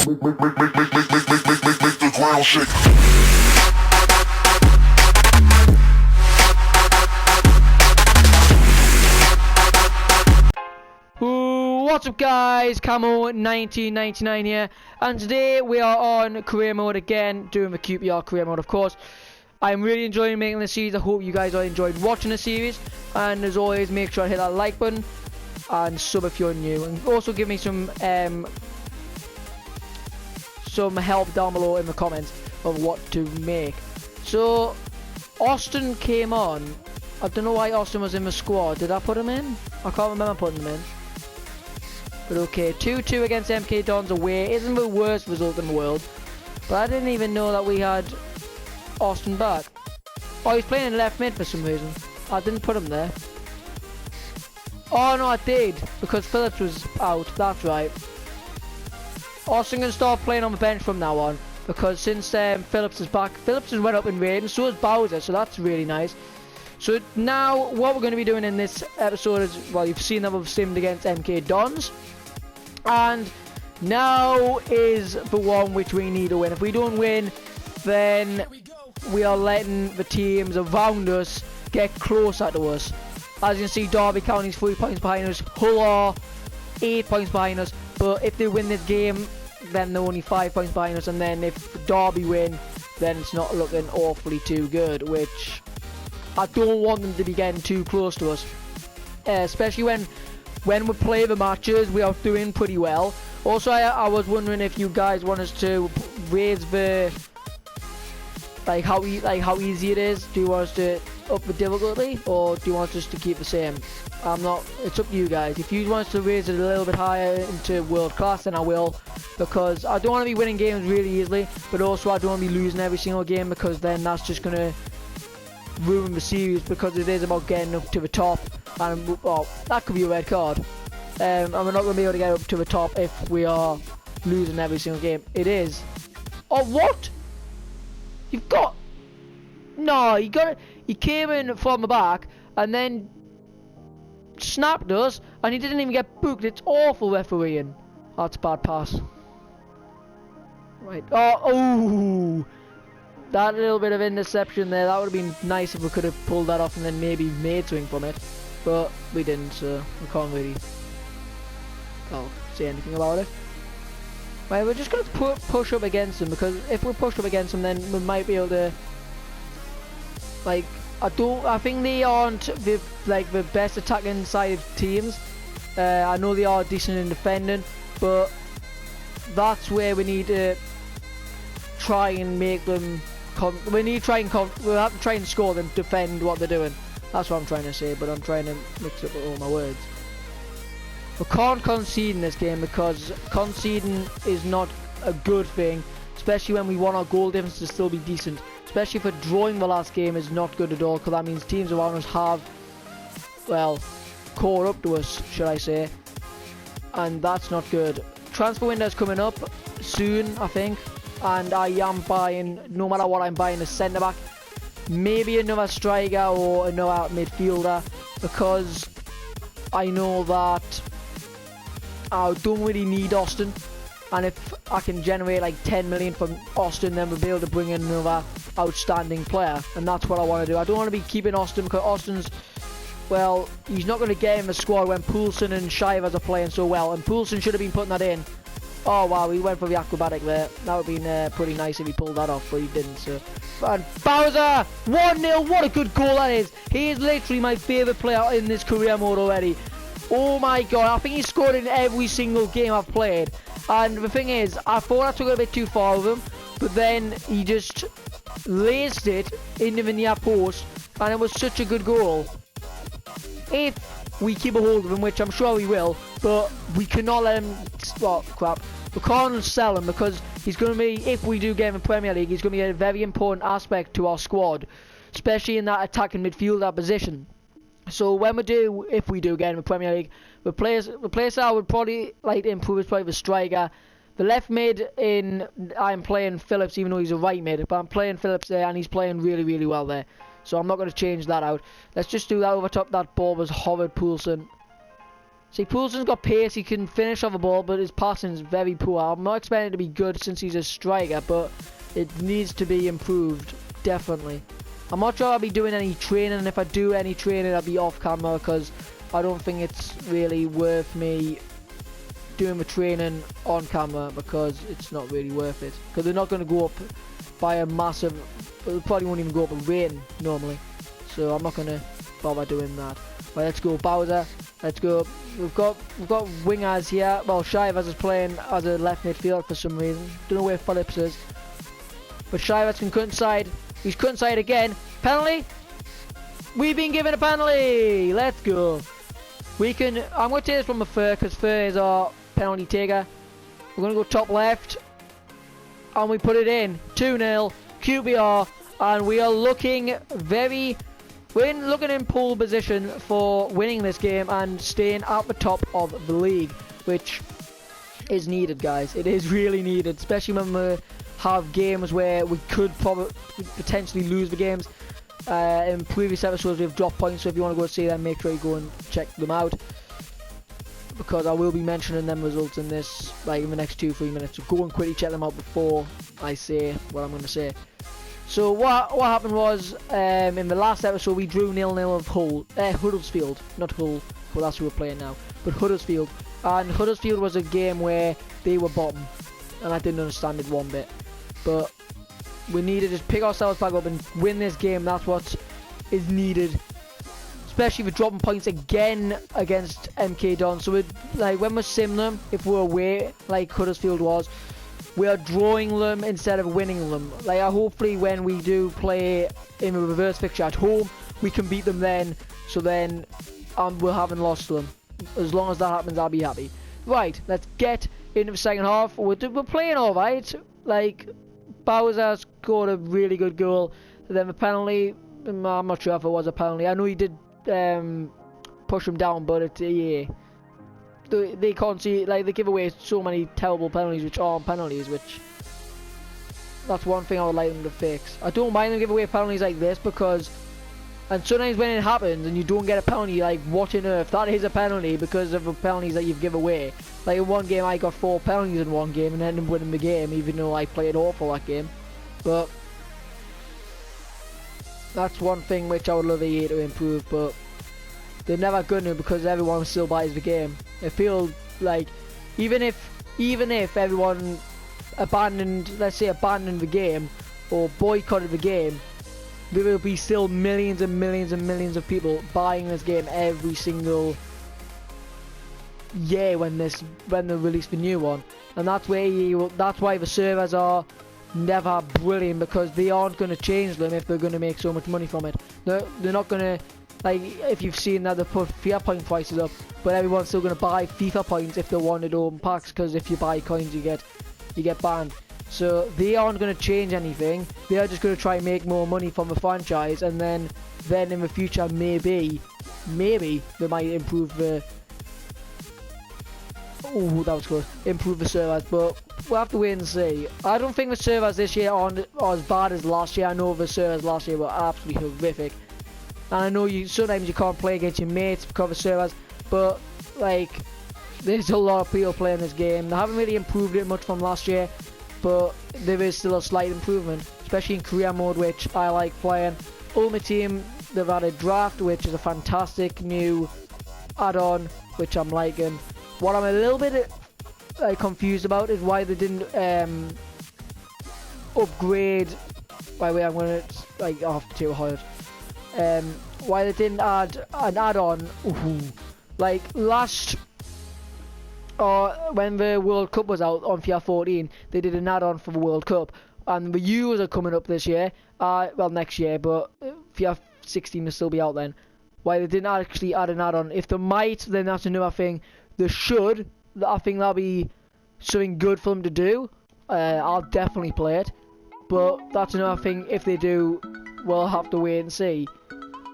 Make the ground shake. What's up guys, Camo 1999 here, and today we are on career mode again, doing the QPR career mode of course. I'm really enjoying making this series. I hope you guys are enjoyed watching the series, and as always make sure to hit that like button and sub if you're new, and also give me some help down below in the comments of what to make. So Austin came on. I don't know why Austin was in the squad. Did I put him in? I can't remember putting him in. But okay, 2-2 against MK Dons away isn't the worst result in the world. But I didn't even know that we had Austin back. Oh, he's playing in left mid for some reason. I didn't put him there. Oh no, I did, because Phillips was out, that's right. Austin can start playing on the bench from now on, because since Phillips is back, Phillips has went up in rating, so has Bowser, so that's really nice. So now, what we're going to be doing in this episode is, well, you've seen that we've simmed against MK Dons. And now is the one which we need to win. If we don't win, then we are letting the teams around us get closer to us. As you can see, Derby County's 3 points behind us, Hull are 8 points behind us. But if they win this game, then they're only 5 points behind us. And then if Derby win, then it's not looking awfully too good, which I don't want them to be getting too close to us. Especially when we play the matches, we are doing pretty well. Also, I was wondering if you guys want us to raise the how easy it is. Do you want us to up the difficulty, or do you want us to keep the same? I'm not. It's up to you guys. If you want us to raise it a little bit higher into world class, then I will, because I don't want to be winning games really easily, but also I don't want to be losing every single game, because then that's just gonna ruin the series, because it is about getting up to the top, and well, that could be a red card. And we're not going to be able to get up to the top if we are losing every single game. It is. Oh, what? You've got... No, he came in from the back and then snapped us, and he didn't even get booked. It's awful refereeing. Oh, that's a bad pass. Right. Oh. That little bit of interception there, that would have been nice if we could have pulled that off and then maybe made something from it. But we didn't, so we can't really say anything about it. Right, we're just going to push up against them, because if we push up against them, then we might be able to... Like, I think they aren't the best attacking side of teams. I know they are decent in defending, but that's where we need to try and make them... we have to try and score them, defend what they're doing. That's what I'm trying to say, but I'm trying to mix up all my words. We can't concede in this game, because conceding is not a good thing, especially when we want our goal difference to still be decent. Especially for drawing the last game is not good at all, because that means teams around us have, well, caught up to us, should I say. And that's not good. Transfer window's coming up soon, I think. And I am buying, no matter what, I'm buying a centre back, maybe another striker or another midfielder, because I know that I don't really need Austin, and if I can generate like 10 million from Austin, then we'll be able to bring in another outstanding player, and that's what I want to do. I don't want to be keeping Austin, because Austin's, well, he's not going to get in the squad when Poulsen and Shivers are playing so well, and Poulsen should have been putting that in. Oh wow, he went for the acrobatic there. That would have been pretty nice if he pulled that off, but he didn't. So, and Bowser, 1-0. What a good goal that is. He is literally my favourite player in this career mode already. Oh my god, I think he scored in every single game I've played. And the thing is, I thought I took it a bit too far with him, but then he just laced it into the near post, and it was such a good goal. If we keep a hold of him, which I'm sure we will, but we cannot let him... Oh, crap. We can't sell him, because he's going to be, if we do get him in Premier League, he's going to be a very important aspect to our squad, especially in that attacking midfielder position. So when if we do get him in Premier League, the place I would probably like to improve is probably the striker. The left mid I'm playing Phillips, even though he's a right mid, but I'm playing Phillips there, and he's playing really, really well there. So I'm not going to change that out. Let's just do that over top. That ball was horrid, Poulsen. See, Poulsen's got pace, he can finish off the ball, but his passing is very poor. I'm not expecting it to be good since he's a striker, but it needs to be improved, definitely. I'm not sure I'll be doing any training, and if I do any training, I'll be off camera, because I don't think it's really worth me doing the training on camera, because it's not really worth it. Because they're not going to go up by a massive, they probably won't even go up a rating normally. So I'm not going to bother doing that. Right, let's go Bowser. Let's go. We've got wingers here. Well, Shivers is playing as a left midfield for some reason. Don't know where Phillips is. But Shivers can cut inside. He's cut inside again. Penalty. We've been given a penalty. Let's go. We can. I'm going to take this from Fur, because Fur is our penalty taker. We're going to go top left. And we put it in. 2-0. QPR. And we are looking very... We're looking in pole position for winning this game and staying at the top of the league, which is needed, guys. It is really needed, especially when we have games where we could probably potentially lose the games. In previous episodes, we've dropped points, so if you want to go see them, make sure you go and check them out, because I will be mentioning them results in this, like in the next 2-3 minutes. So go and quickly check them out before I say what I'm going to say. So what happened was, in the last episode we drew 0-0 of Huddersfield, not Hull, well that's who we're playing now, but Huddersfield. And Huddersfield was a game where they were bottom, and I didn't understand it one bit. But we needed to pick ourselves back up and win this game. That's what is needed, especially for dropping points again against MK Don. So like when we're sim them, if we're away like Huddersfield was, we are drawing them instead of winning them. Like hopefully when we do play in a reverse fixture at home, we can beat them then. So then we haven't lost them. As long as that happens, I'll be happy. Right, let's get into the second half. We're playing all right. Like Bowser scored a really good goal. Then the penalty, I'm not sure if it was a penalty. I know he did push him down, but yeah. They can't see, like, they give away so many terrible penalties which aren't penalties, which that's one thing I would like them to fix. I don't mind them giving away penalties like this, because, and sometimes when it happens and you don't get a penalty, like, what on earth, that is a penalty because of the penalties that you've given away. Like in one game I got 4 penalties in one game and ended up winning the game, even though I played awful that game. But that's one thing which I would love EA to improve, but they're never gonna, because everyone still buys the game. I feel like even if everyone abandoned the game or boycotted the game, there will be still millions and millions and millions of people buying this game every single year when they release the new one. And that's why the servers are never brilliant, because they aren't going to change them if they're going to make so much money from it. They're not going to. Like, if you've seen that they put FIFA point prices up, but everyone's still going to buy FIFA points if they wanted open packs, because if you buy coins you get banned. So they aren't going to change anything. They are just going to try and make more money from the franchise, and then in the future maybe they might improve the improve the servers, but we'll have to wait and see. I don't think the servers this year aren't as bad as last year. I know the servers last year were absolutely horrific. And I know sometimes you can't play against your mates because of servers, but like there's a lot of people playing this game. They haven't really improved it much from last year, but there is still a slight improvement, especially in career mode, which I like playing. Ultimate Team, they've added Draft, which is a fantastic new add-on, which I'm liking. What I'm a little bit confused about is why they didn't upgrade. By the way, I'm gonna off to hard. Why they didn't add an add-on, like last, or when the World Cup was out on FIFA 14, they did an add-on for the World Cup, and the Euros are coming up this year, well next year, but FIFA 16 will still be out then. Why they didn't actually add an add-on? If they might, then that's another thing. They should. I think that'll be something good for them to do. I'll definitely play it, but that's another thing. If they do, we'll have to wait and see.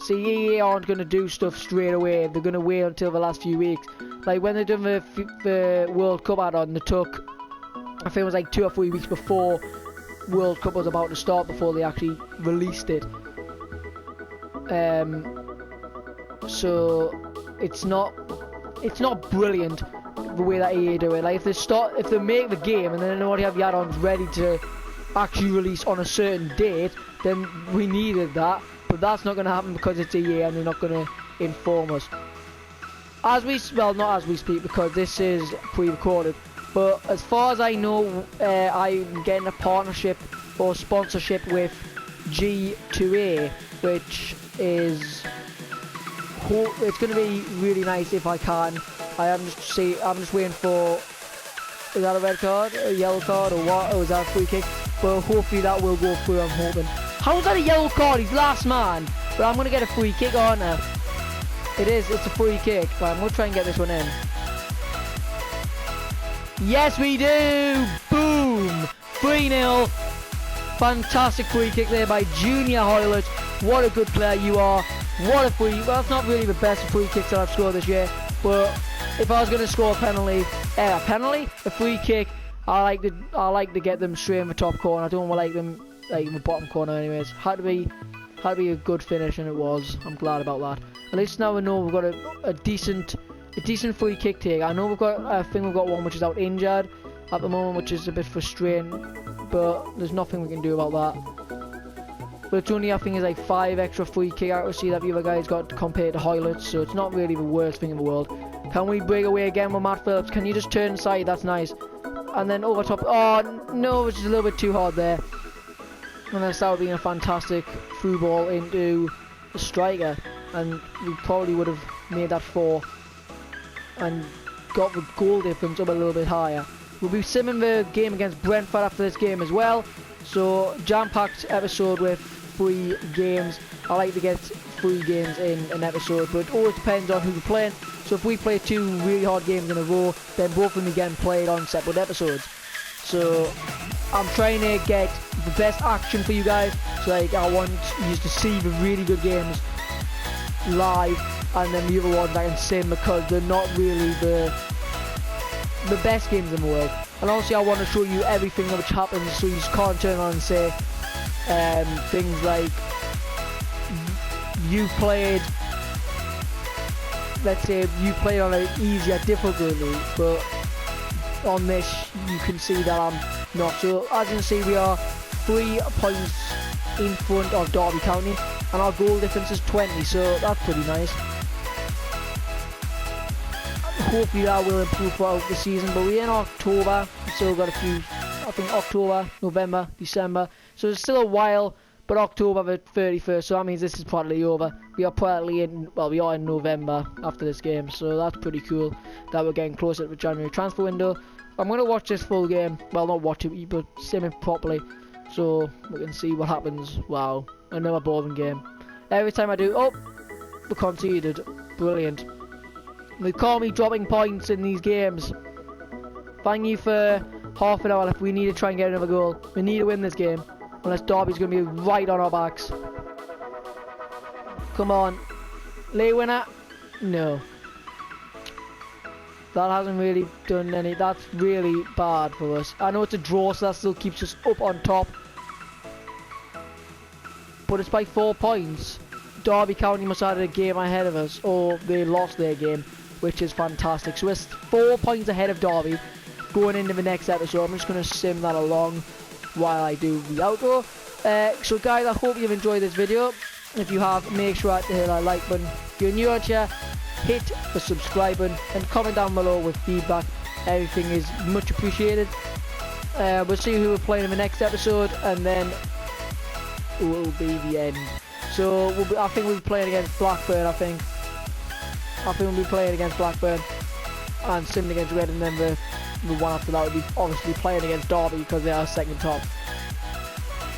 See, EA aren't going to do stuff straight away. They're going to wait until the last few weeks. Like when they done the World Cup add-on, they took, I think it was like 2 or 3 weeks before World Cup was about to start before they actually released it. So it's not it's not brilliant the way that EA do it. Like if they make the game and then already have the add-ons ready to actually release on a certain date, then we needed that. But that's not going to happen because it's EA and they're not going to inform us. Not as we speak, because this is pre-recorded. But as far as I know, I'm getting a partnership or sponsorship with G2A, which is it's going to be really nice if I can. I'm just waiting for, is that a red card, a yellow card, or what? Or is that a free kick? But hopefully that will go through, I'm hoping. How is that a yellow card? He's last man. But I'm going to get a free kick, aren't I? It is, it's a free kick. But I'm going to try and get this one in. Yes, we do! Boom! 3-0. Fantastic free kick there by Junior Hoylett. What a good player you are. What a free... Well, that's not really the best free kicks that I've scored this year. But if I was going to score a free kick, I like to get them straight in the top corner. I don't like them like in the bottom corner anyways. Had to be a good finish, and it was. I'm glad about that. At least now we know we've got a decent free kick take. I know we've got one which is out injured at the moment, which is a bit frustrating, but there's nothing we can do about that. But it's only, I think, is like 5 extra free kick accuracy that the other guys got compared to Hoylett, so it's not really the worst thing in the world. Can we break away again with Matt Phillips? Can you just turn inside? That's nice. And then over top. Oh no, it's just a little bit too hard there. And then started being a fantastic through ball into the striker, and we probably would have made that 4 and got the goal difference up a little bit higher. We'll be simming the game against Brentford after this game as well. So jam-packed episode with 3 games. I like to get 3 games in an episode, but it always depends on who we're playing. So if we play 2 really hard games in a row, then both of them again played on separate episodes. So I'm trying to get the best action for you guys. So like, I want you to see the really good games live, and then the other ones I can sim because they're not really the best games in the world. And obviously I want to show you everything which happens, so you just can't turn on and say things like you played, let's say you played on an easier difficulty, but on this you can see that I'm not. So as you can see, we are 3 points in front of Derby County, and our goal difference is 20, so that's pretty nice. Hopefully that will improve throughout the season, but we're in October, we've still got a few, I think October, November, December, so there's still a while, but October the 31st, so that means this is partly over. We are partly in, well, we are in November after this game, so that's pretty cool that we're getting closer to the January transfer window. I'm going to watch this full game, well, not watch it, but sim it properly, so we can see what happens. Wow, another boring game. Every time I do, oh, we conceded, brilliant. They call me dropping points in these games. Thank you for half an hour left. We need to try and get another goal. We need to win this game, unless Derby's going to be right on our backs. Come on. Late winner? No. That hasn't really done any. That's really bad for us. I know it's a draw, so that still keeps us up on top. But it's by 4 points. Derby County must have had a game ahead of us, or they lost their game, which is fantastic. So we're 4 points ahead of Derby going into the next episode. I'm just going to sim that along while I do the outro. So guys, I hope you've enjoyed this video. If you have, make sure to hit that like button. If you're new out here, hit the subscribe button and comment down below with feedback. Everything is much appreciated. We'll see who we're playing in the next episode, and then it will be the end. So I think we'll be playing against Blackburn. I think we'll be playing against Blackburn and simming against Red, and then the one after that will be obviously playing against Derby because they are second top.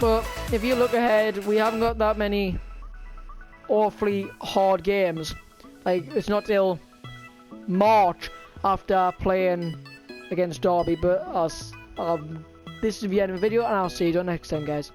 But if you look ahead, we haven't got that many awfully hard games. Like, it's not till March after playing against Derby. But this is the end of the video, and I'll see you next time, guys.